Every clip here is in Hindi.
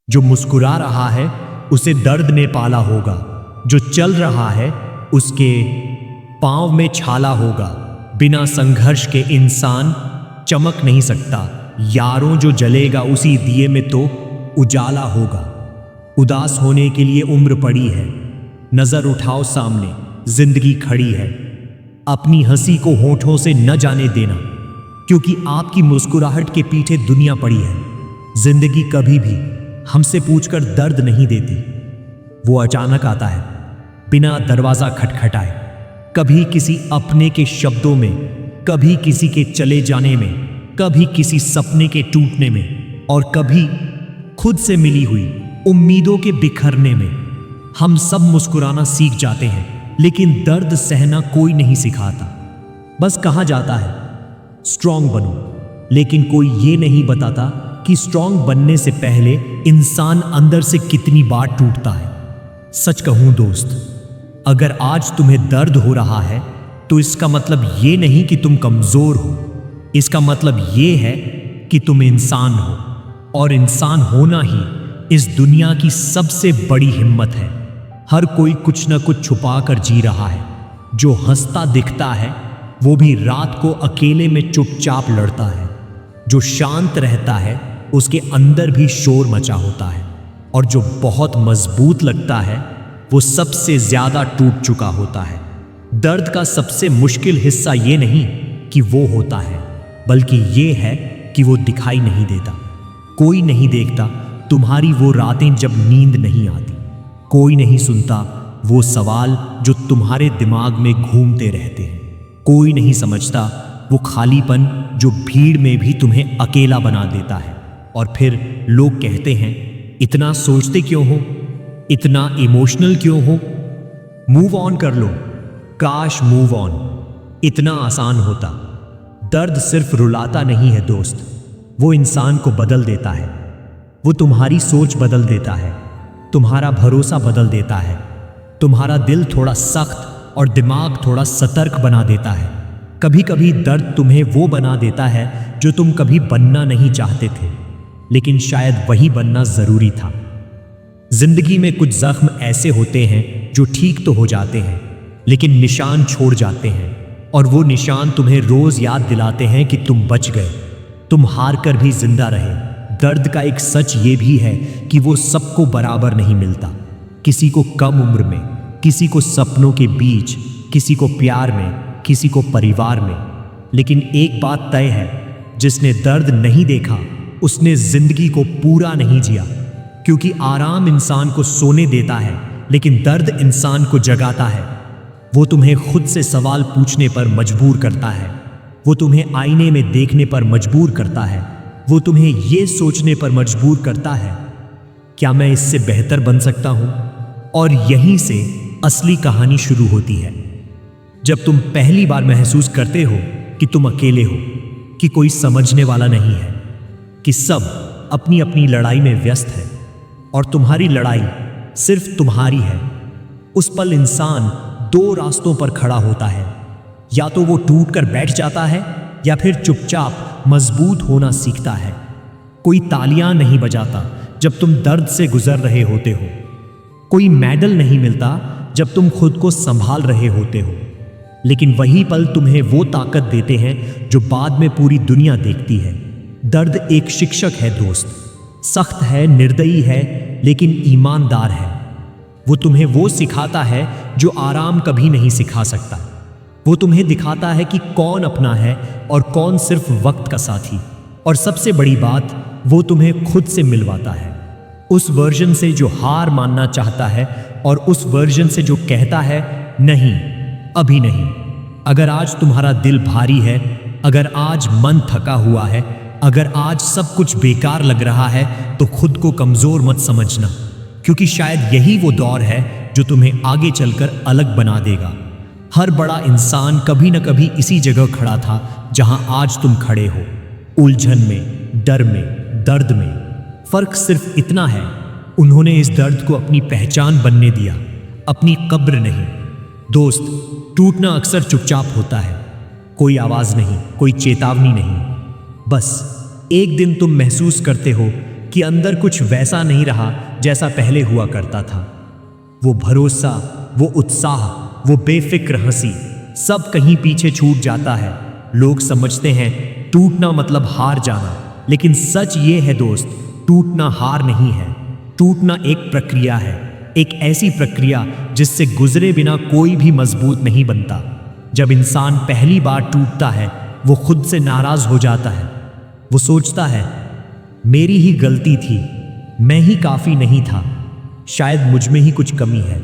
जो मुस्कुरा रहा है उसे दर्द ने पाला होगा, जो चल रहा है उसके पांव में छाला होगा। बिना संघर्ष के इंसान चमक नहीं सकता। यारों, जो जलेगा उसी दिए में तो उजाला होगा। उदास होने के लिए उम्र पड़ी है, नजर उठाओ सामने, जिंदगी खड़ी है। अपनी हंसी को होठों से न जाने देना, क्योंकि आपकी मुस्कुराहट के पीछे दुनिया पड़ी है। जिंदगी कभी भी हमसे पूछकर दर्द नहीं देती, वो अचानक आता है बिना दरवाजा खटखटाए। कभी किसी अपने के शब्दों में, कभी किसी के चले जाने में, कभी किसी सपने के टूटने में, और कभी खुद से मिली हुई उम्मीदों के बिखरने में। हम सब मुस्कुराना सीख जाते हैं, लेकिन दर्द सहना कोई नहीं सिखाता। बस कहा जाता है स्ट्रांग बनो, लेकिन कोई ये नहीं बताता कि स्ट्रांग बनने से पहले इंसान अंदर से कितनी बार टूटता है। सच कहूं दोस्त, अगर आज तुम्हें दर्द हो रहा है तो इसका मतलब ये नहीं कि तुम कमजोर हो। इसका मतलब ये है कि तुम इंसान हो, और इंसान होना ही इस दुनिया की सबसे बड़ी हिम्मत है। हर कोई कुछ न कुछ छुपा कर जी रहा है। जो हंसता दिखता है वो भी रात को अकेले में चुपचाप लड़ता है। जो शांत रहता है उसके अंदर भी शोर मचा होता है, और जो बहुत मजबूत लगता है वो सबसे ज्यादा टूट चुका होता है। दर्द का सबसे मुश्किल हिस्सा ये नहीं कि वो होता है, बल्कि ये है कि वो दिखाई नहीं देता। कोई नहीं देखता तुम्हारी वो रातें जब नींद नहीं आती। कोई नहीं सुनता वो सवाल जो तुम्हारे दिमाग में घूमते रहते हैं। कोई नहीं समझता वो खालीपन जो भीड़ में भी तुम्हें अकेला बना देता है। और फिर लोग कहते हैं, इतना सोचते क्यों हो, इतना इमोशनल क्यों हो, मूव ऑन कर लो। काश मूव ऑन इतना आसान होता। दर्द सिर्फ रुलाता नहीं है दोस्त, वो इंसान को बदल देता है। वो तुम्हारी सोच बदल देता है, तुम्हारा भरोसा बदल देता है, तुम्हारा दिल थोड़ा सख्त और दिमाग थोड़ा सतर्क बना देता है। कभी कभी दर्द तुम्हें वो बना देता है जो तुम कभी बनना नहीं चाहते थे, लेकिन शायद वही बनना जरूरी था। जिंदगी में कुछ जख्म ऐसे होते हैं जो ठीक तो हो जाते हैं, लेकिन निशान छोड़ जाते हैं, और वो निशान तुम्हें रोज याद दिलाते हैं कि तुम बच गए, तुम हार कर भी जिंदा रहे। दर्द का एक सच ये भी है कि वो सबको बराबर नहीं मिलता। किसी को कम उम्र में, किसी को सपनों के बीच, किसी को प्यार में, किसी को परिवार में। लेकिन एक बात तय है, जिसने दर्द नहीं देखा उसने जिंदगी को पूरा नहीं जिया। क्योंकि आराम इंसान को सोने देता है, लेकिन दर्द इंसान को जगाता है। वो तुम्हें खुद से सवाल पूछने पर मजबूर करता है, वो तुम्हें आईने में देखने पर मजबूर करता है, वो तुम्हें ये सोचने पर मजबूर करता है, क्या मैं इससे बेहतर बन सकता हूं? और यहीं से असली कहानी शुरू होती है। जब तुम पहली बार महसूस करते हो कि तुम अकेले हो, कि कोई समझने वाला नहीं है, कि सब अपनी अपनी लड़ाई में व्यस्त है और तुम्हारी लड़ाई सिर्फ तुम्हारी है। उस पल इंसान दो रास्तों पर खड़ा होता है, या तो वो टूट कर बैठ जाता है या फिर चुपचाप मजबूत होना सीखता है। कोई तालियां नहीं बजाता जब तुम दर्द से गुजर रहे होते हो, कोई मेडल नहीं मिलता जब तुम खुद को संभाल रहे होते हो, लेकिन वही पल तुम्हें वो ताकत देते हैं जो बाद में पूरी दुनिया देखती है। दर्द एक शिक्षक है दोस्त, सख्त है, निर्दयी है, लेकिन ईमानदार है। वो तुम्हें वो सिखाता है जो आराम कभी नहीं सिखा सकता। वो तुम्हें दिखाता है कि कौन अपना है और कौन सिर्फ वक्त का साथी। और सबसे बड़ी बात, वो तुम्हें खुद से मिलवाता है, उस वर्जन से जो हार मानना चाहता है और उस वर्जन से जो कहता है नहीं, अभी नहीं। अगर आज तुम्हारा दिल भारी है, अगर आज मन थका हुआ है, अगर आज सब कुछ बेकार लग रहा है, तो खुद को कमजोर मत समझना, क्योंकि शायद यही वो दौर है जो तुम्हें आगे चलकर अलग बना देगा। हर बड़ा इंसान कभी न कभी इसी जगह खड़ा था जहां आज तुम खड़े हो, उलझन में, डर में, दर्द में। फर्क सिर्फ इतना है, उन्होंने इस दर्द को अपनी पहचान बनने दिया, अपनी कब्र नहीं। दोस्त, टूटना अक्सर चुपचाप होता है, कोई आवाज नहीं, कोई चेतावनी नहीं। बस एक दिन तुम महसूस करते हो कि अंदर कुछ वैसा नहीं रहा जैसा पहले हुआ करता था। वो भरोसा, वो उत्साह, वो बेफिक्र हंसी, सब कहीं पीछे छूट जाता है। लोग समझते हैं टूटना मतलब हार जाना, लेकिन सच ये है दोस्त, टूटना हार नहीं है। टूटना एक प्रक्रिया है, एक ऐसी प्रक्रिया जिससे गुजरे बिना कोई भी मजबूत नहीं बनता। जब इंसान पहली बार टूटता है, वो खुद से नाराज हो जाता है। वो सोचता है मेरी ही गलती थी, मैं ही काफी नहीं था, शायद मुझ में ही कुछ कमी है।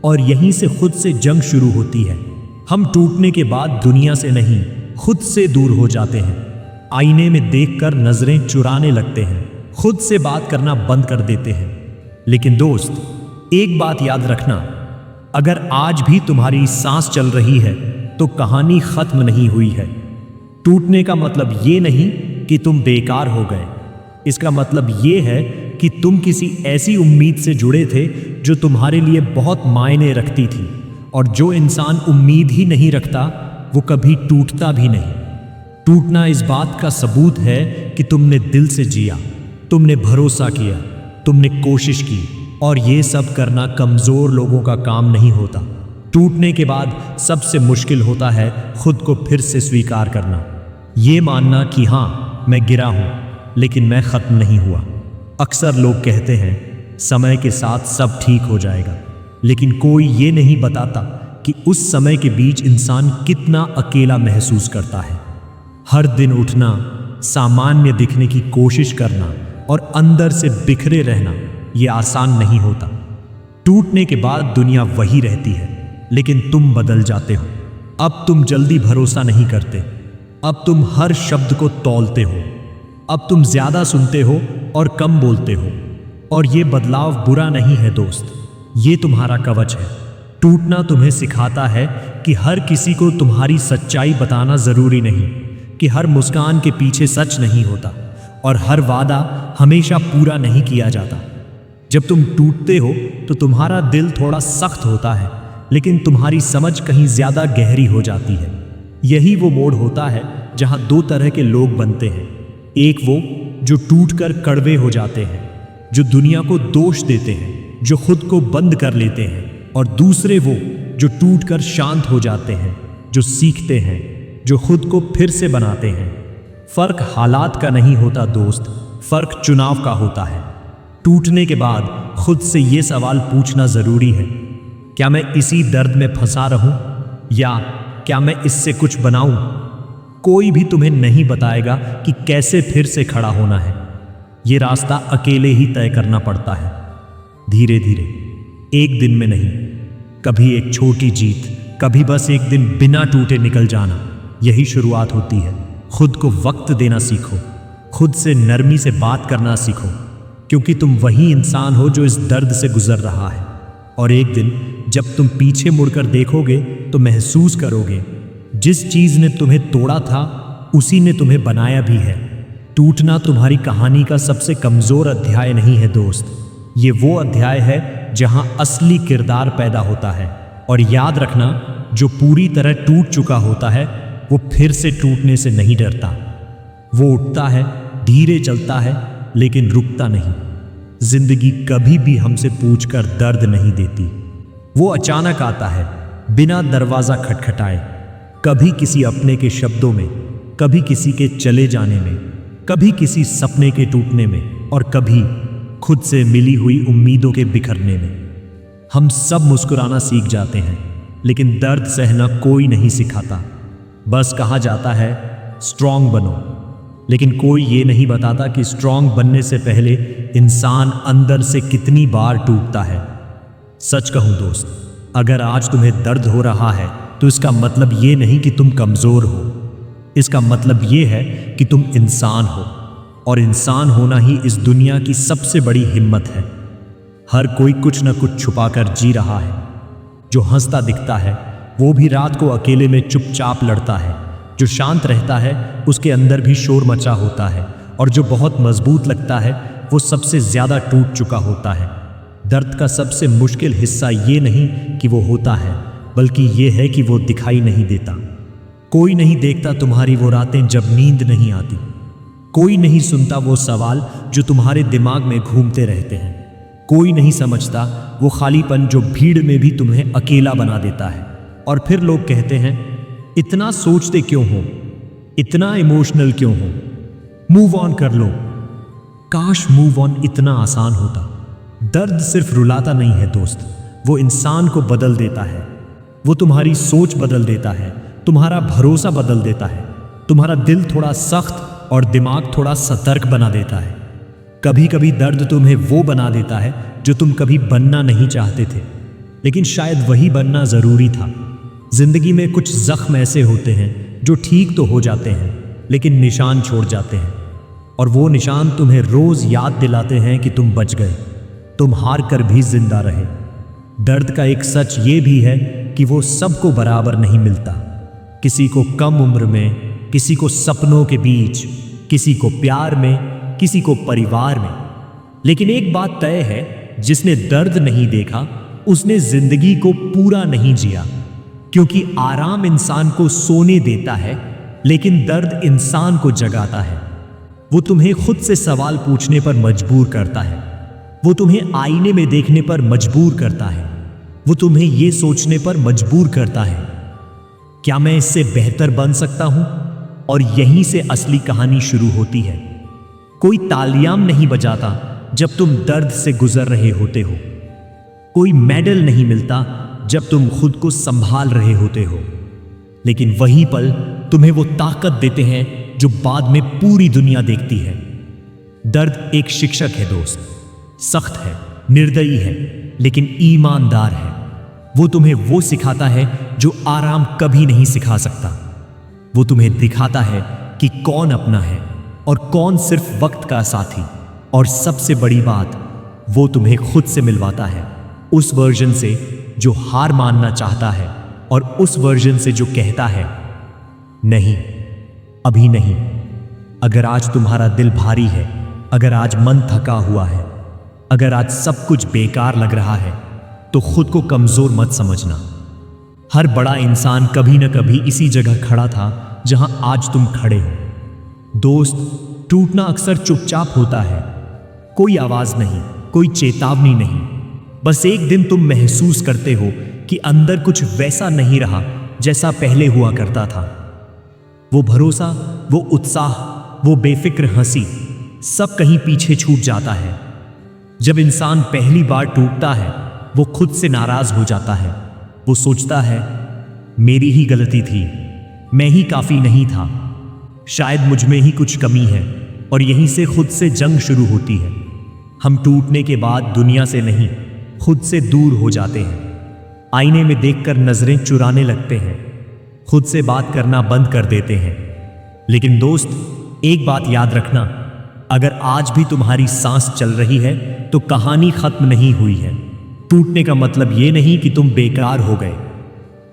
और यहीं से खुद से जंग शुरू होती है। हम टूटने के बाद दुनिया से नहीं, खुद से दूर हो जाते हैं। आईने में देखकर नजरें चुराने लगते हैं, खुद से बात करना बंद कर देते हैं। लेकिन दोस्त, एक बात याद रखना, अगर आज भी तुम्हारी सांस चल रही है तो कहानी खत्म नहीं हुई है। टूटने का मतलब ये नहीं कि तुम बेकार हो गए, इसका मतलब ये है कि तुम किसी ऐसी उम्मीद से जुड़े थे जो तुम्हारे लिए बहुत मायने रखती थी। और जो इंसान उम्मीद ही नहीं रखता वो कभी टूटता भी नहीं। टूटना इस बात का सबूत है कि तुमने दिल से जिया, तुमने भरोसा किया, तुमने कोशिश की। और ये सब करना कमज़ोर लोगों का काम नहीं होता। टूटने के बाद सबसे मुश्किल होता है खुद को फिर से स्वीकार करना। ये मानना कि हाँ, मैं गिरा हूँ लेकिन मैं ख़त्म नहीं हुआ। अक्सर लोग कहते हैं समय के साथ सब ठीक हो जाएगा, लेकिन कोई ये नहीं बताता कि उस समय के बीच इंसान कितना अकेला महसूस करता है। हर दिन उठना, सामान्य दिखने की कोशिश करना और अंदर से बिखरे रहना, ये आसान नहीं होता। टूटने के बाद दुनिया वही रहती है, लेकिन तुम बदल जाते हो। अब तुम जल्दी भरोसा नहीं करते, अब तुम हर शब्द को तौलते हो, अब तुम ज्यादा सुनते हो और कम बोलते हो। और ये बदलाव बुरा नहीं है दोस्त, ये तुम्हारा कवच है। टूटना तुम्हें सिखाता है कि हर किसी को तुम्हारी सच्चाई बताना जरूरी नहीं, कि हर मुस्कान के पीछे सच नहीं होता और हर वादा हमेशा पूरा नहीं किया जाता। जब तुम टूटते हो तो तुम्हारा दिल थोड़ा सख्त होता है, लेकिन तुम्हारी समझ कहीं ज्यादा गहरी हो जाती है। यही वो मोड़ होता है जहां दो तरह के लोग बनते हैं। एक वो जो टूटकर कड़वे हो जाते हैं, जो दुनिया को दोष देते हैं, जो खुद को बंद कर लेते हैं। और दूसरे वो जो टूटकर शांत हो जाते हैं, जो सीखते हैं, जो खुद को फिर से बनाते हैं। फर्क हालात का नहीं होता दोस्त, फर्क चुनाव का होता है। टूटने के बाद खुद से ये सवाल पूछना जरूरी है, क्या मैं इसी दर्द में फंसा रहूं या क्या मैं इससे कुछ बनाऊं? कोई भी तुम्हें नहीं बताएगा कि कैसे फिर से खड़ा होना है। ये रास्ता अकेले ही तय करना पड़ता है, धीरे धीरे, एक दिन में नहीं। कभी एक छोटी जीत, कभी बस एक दिन बिना टूटे निकल जाना, यही शुरुआत होती है। खुद को वक्त देना सीखो, खुद से नरमी से बात करना सीखो, क्योंकि तुम वही इंसान हो जो इस दर्द से गुजर रहा है। और एक दिन जब तुम पीछे मुड़कर देखोगे तो महसूस करोगे जिस चीज़ ने तुम्हें तोड़ा था उसी ने तुम्हें बनाया भी है। टूटना तुम्हारी कहानी का सबसे कमज़ोर अध्याय नहीं है दोस्त, ये वो अध्याय है जहां असली किरदार पैदा होता है। और याद रखना, जो पूरी तरह टूट चुका होता है वो फिर से टूटने से नहीं डरता। वो उठता है, धीरे चलता है, लेकिन रुकता नहीं। जिंदगी कभी भी हमसे पूछकर दर्द नहीं देती, वो अचानक आता है, बिना दरवाज़ा खटखटाए। कभी किसी अपने के शब्दों में, कभी किसी के चले जाने में, कभी किसी सपने के टूटने में, और कभी खुद से मिली हुई उम्मीदों के बिखरने में। हम सब मुस्कुराना सीख जाते हैं, लेकिन दर्द सहना कोई नहीं सिखाता। बस कहा जाता है स्ट्रांग बनो, लेकिन कोई ये नहीं बताता कि स्ट्रांग बनने से पहले इंसान अंदर से कितनी बार टूटता है। सच कहूं दोस्त, अगर आज तुम्हें दर्द हो रहा है तो इसका मतलब ये नहीं कि तुम कमज़ोर हो, इसका मतलब ये है कि तुम इंसान हो। और इंसान होना ही इस दुनिया की सबसे बड़ी हिम्मत है। हर कोई कुछ न कुछ छुपाकर जी रहा है। जो हंसता दिखता है वो भी रात को अकेले में चुपचाप लड़ता है। जो शांत रहता है उसके अंदर भी शोर मचा होता है। और जो बहुत मजबूत लगता है वो सबसे ज़्यादा टूट चुका होता है। दर्द का सबसे मुश्किल हिस्सा ये नहीं कि वो होता है, बल्कि ये है कि वो दिखाई नहीं देता। कोई नहीं देखता तुम्हारी वो रातें जब नींद नहीं आती, कोई नहीं सुनता वो सवाल जो तुम्हारे दिमाग में घूमते रहते हैं। कोई नहीं समझता वो खालीपन जो भीड़ में भी तुम्हें अकेला बना देता है। और फिर लोग कहते हैं, इतना सोचते क्यों हो, इतना इमोशनल क्यों हो, मूव ऑन कर लो। काश मूव ऑन इतना आसान होता। दर्द सिर्फ रुलाता नहीं है दोस्त, वो इंसान को बदल देता है। वो तुम्हारी सोच बदल देता है, तुम्हारा भरोसा बदल देता है, तुम्हारा दिल थोड़ा सख्त और दिमाग थोड़ा सतर्क बना देता है। कभी कभी दर्द तुम्हें वो बना देता है जो तुम कभी बनना नहीं चाहते थे, लेकिन शायद वही बनना ज़रूरी था। जिंदगी में कुछ जख्म ऐसे होते हैं जो ठीक तो हो जाते हैं लेकिन निशान छोड़ जाते हैं, और वो निशान तुम्हें रोज़ याद दिलाते हैं कि तुम बच गए, तुम हार कर भी जिंदा रहे। दर्द का एक सच ये भी है कि वो सबको बराबर नहीं मिलता। किसी को कम उम्र में, किसी को सपनों के बीच, किसी को प्यार में, किसी को परिवार में। लेकिन एक बात तय है, जिसने दर्द नहीं देखा उसने जिंदगी को पूरा नहीं जिया। क्योंकि आराम इंसान को सोने देता है, लेकिन दर्द इंसान को जगाता है। वो तुम्हें खुद से सवाल पूछने पर मजबूर करता है, वो तुम्हें आईने में देखने पर मजबूर करता है, वो तुम्हें ये सोचने पर मजबूर करता है, क्या मैं इससे बेहतर बन सकता हूं? और यहीं से असली कहानी शुरू होती है। कोई तालियां नहीं बजाता जब तुम दर्द से गुजर रहे होते हो, कोई मेडल नहीं मिलता जब तुम खुद को संभाल रहे होते हो, लेकिन वही पल तुम्हें वो ताकत देते हैं जो बाद में पूरी दुनिया देखती है। दर्द एक शिक्षक है दोस्त, सख्त है, निर्दयी है, लेकिन ईमानदार है। वो तुम्हें वो सिखाता है जो आराम कभी नहीं सिखा सकता। वो तुम्हें दिखाता है कि कौन अपना है और कौन सिर्फ वक्त का साथी। और सबसे बड़ी बात, वो तुम्हें खुद से मिलवाता है, उस वर्जन से जो हार मानना चाहता है और उस वर्जन से जो कहता है, नहीं, अभी नहीं। अगर आज तुम्हारा दिल भारी है, अगर आज मन थका हुआ है, अगर आज सब कुछ बेकार लग रहा है, तो खुद को कमजोर मत समझना। हर बड़ा इंसान कभी न कभी इसी जगह खड़ा था जहां आज तुम खड़े हो। दोस्त, टूटना अक्सर चुपचाप होता है, कोई आवाज नहीं, कोई चेतावनी नहीं। बस एक दिन तुम महसूस करते हो कि अंदर कुछ वैसा नहीं रहा जैसा पहले हुआ करता था। वो भरोसा, वो उत्साह, वो बेफिक्र हंसी, सब कहीं पीछे छूट जाता है। जब इंसान पहली बार टूटता है, वो खुद से नाराज हो जाता है। वो सोचता है, मेरी ही गलती थी, मैं ही काफी नहीं था, शायद मुझ में ही कुछ कमी है। और यहीं से खुद से जंग शुरू होती है। हम टूटने के बाद दुनिया से नहीं, खुद से दूर हो जाते हैं। आईने में देखकर नजरें चुराने लगते हैं, खुद से बात करना बंद कर देते हैं। लेकिन दोस्त, एक बात याद रखना, अगर आज भी तुम्हारी सांस चल रही है तो कहानी खत्म नहीं हुई है। टूटने का मतलब ये नहीं कि तुम बेकार हो गए,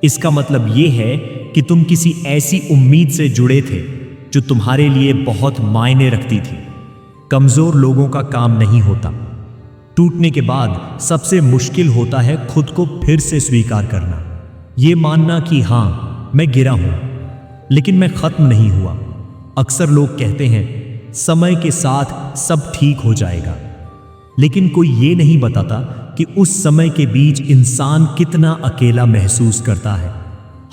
इसका मतलब ये है कि तुम किसी ऐसी उम्मीद से जुड़े थे जो तुम्हारे लिए बहुत मायने रखती थी। कमजोर लोगों का काम नहीं होता। टूटने के बाद सबसे मुश्किल होता है खुद को फिर से स्वीकार करना, ये मानना कि हाँ, मैं गिरा हूं, लेकिन मैं खत्म नहीं हुआ। अक्सर लोग कहते हैं समय के साथ सब ठीक हो जाएगा, लेकिन कोई ये नहीं बताता कि उस समय के बीच इंसान कितना अकेला महसूस करता है।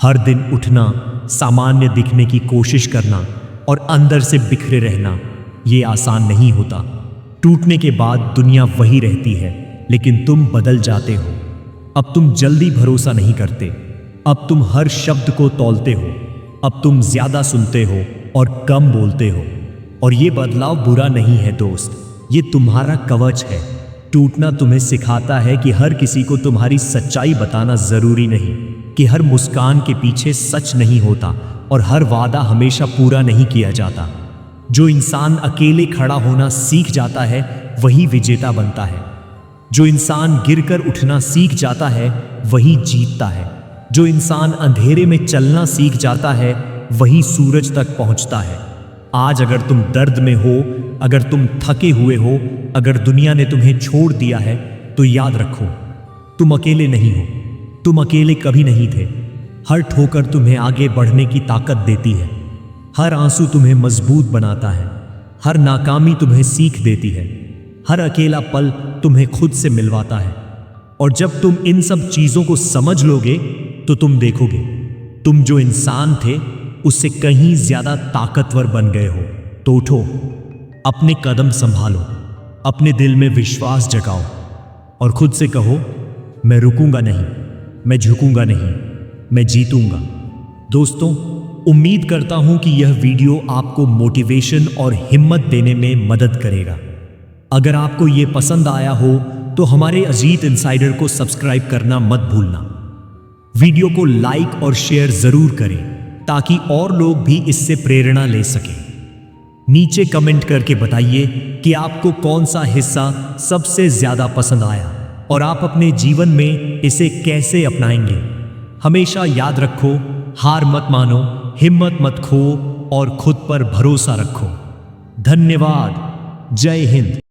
हर दिन उठना, सामान्य दिखने की कोशिश करना और अंदर से बिखरे रहना, ये आसान नहीं होता। टूटने के बाद दुनिया वही रहती है, लेकिन तुम बदल जाते हो। अब तुम जल्दी भरोसा नहीं करते, अब तुम हर शब्द को तौलते हो, अब तुम ज्यादा सुनते हो और कम बोलते हो। और ये बदलाव बुरा नहीं है दोस्त, ये तुम्हारा कवच है। टूटना तुम्हें सिखाता है कि हर किसी को तुम्हारी सच्चाई बताना जरूरी नहीं, कि हर मुस्कान के पीछे सच नहीं होता और हर वादा हमेशा पूरा नहीं किया जाता। जो इंसान अकेले खड़ा होना सीख जाता है वही विजेता बनता है। जो इंसान गिरकर उठना सीख जाता है वही जीतता है। जो इंसान अंधेरे में चलना सीख जाता है वही सूरज तक पहुंचता है। आज अगर तुम दर्द में हो, अगर तुम थके हुए हो, अगर दुनिया ने तुम्हें छोड़ दिया है, तो याद रखो, तुम अकेले नहीं हो, तुम अकेले कभी नहीं थे। हर ठोकर तुम्हें आगे बढ़ने की ताकत देती है, हर आंसू तुम्हें मजबूत बनाता है, हर नाकामी तुम्हें सीख देती है, हर अकेला पल तुम्हें खुद से मिलवाता है। और जब तुम इन सब चीजों को समझ लोगे तो तुम देखोगे तुम जो इंसान थे उससे कहीं ज्यादा ताकतवर बन गए हो। तो उठो, अपने कदम संभालो, अपने दिल में विश्वास जगाओ और खुद से कहो, मैं रुकूंगा नहीं, मैं झुकूंगा नहीं, मैं जीतूंगा। दोस्तों, उम्मीद करता हूं कि यह वीडियो आपको मोटिवेशन और हिम्मत देने में मदद करेगा। अगर आपको यह पसंद आया हो तो हमारे अजीत इनसाइडर को सब्सक्राइब करना मत भूलना। वीडियो को लाइक और शेयर जरूर करें ताकि और लोग भी इससे प्रेरणा ले सकें। नीचे कमेंट करके बताइए कि आपको कौन सा हिस्सा सबसे ज्यादा पसंद आया और आप अपने जीवन में इसे कैसे अपनाएंगे। हमेशा याद रखो, हार मत मानो, हिम्मत मत खो और खुद पर भरोसा रखो। धन्यवाद। जय हिंद।